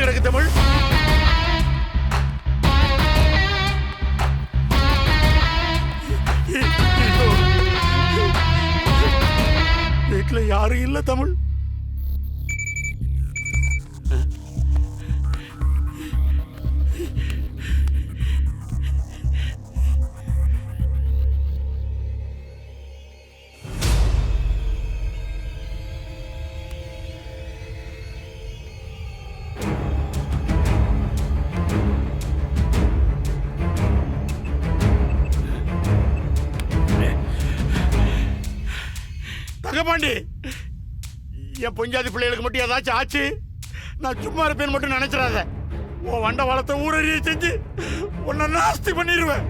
கிடக்கு தமிழ். வீட்டுல யாரும் இல்ல தமிழ். தங்கபாண்டி, என் பொஞ்சாதி பிள்ளைகளுக்கு மட்டும் ஏதாச்சும் ஆச்சு, நான் சும்மா இருப்பேன்னு மட்டும் நினைச்சிடாத. உன் வண்ட வளத்தை ஊரறிய செஞ்சு உன்னை நாஸ்தி பண்ணிடுவேன்.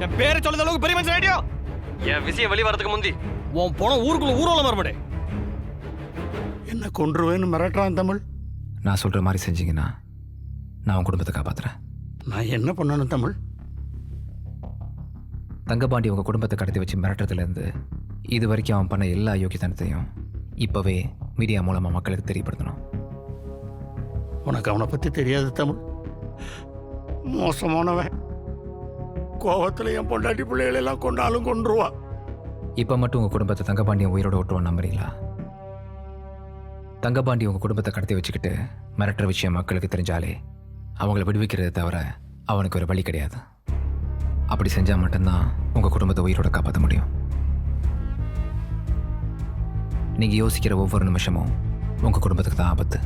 என் பேரை சொல்லுற அளவுக்கு பெரிய மனுஷன் ஐடியா. என் விஷயம் வெளி வரதுக்கு முந்தி உன் போன ஊருக்குள்ள ஊர்வலம் வரமாட்டே. என்ன கொன்றுவேன்னு மிரட்டுறான் தமிழ். நான் சொல்கிற மாதிரி செஞ்சீங்கன்னா நான் உன் குடும்பத்தை காப்பாற்றுறேன். நான் என்ன பண்ணணும் தமிழ்? தங்கபாண்டி உங்கள் குடும்பத்தை கடத்தி வச்சு மிரட்டுறதுலேருந்து இது வரைக்கும் அவன் பண்ண எல்லா யோக்கியத்தனத்தையும் இப்போவே மீடியா மூலமாக மக்களுக்கு தெரியப்படுத்தணும். உனக்கு அவனை பற்றி தெரியாது தமிழ். மோசமானவன். கோவத்தில் என் பொண்டாட்டி பிள்ளைகளெல்லாம் கொண்டாலும் கொன்றுவா. இப்போ மட்டும் உங்கள் குடும்பத்தை தங்கபாண்டியன் உயிரோட ஓட்டுவான்னு நம்புறீங்களா? தங்கபாண்டி உங்கள் குடும்பத்தை கடத்தி வச்சுக்கிட்டு மிரட்டுற விஷயம் மக்களுக்கு தெரிஞ்சாலே அவங்கள விடுவிக்கிறத தவிர அவனுக்கு ஒரு வழி கிடையாது. அப்படி செஞ்சால் மட்டும்தான் உங்கள் குடும்பத்தை உயிரோட காப்பாற்ற முடியும். நீங்கள் யோசிக்கிற ஒவ்வொரு நிமிஷமும் உங்கள் குடும்பத்துக்கு தான் ஆபத்து.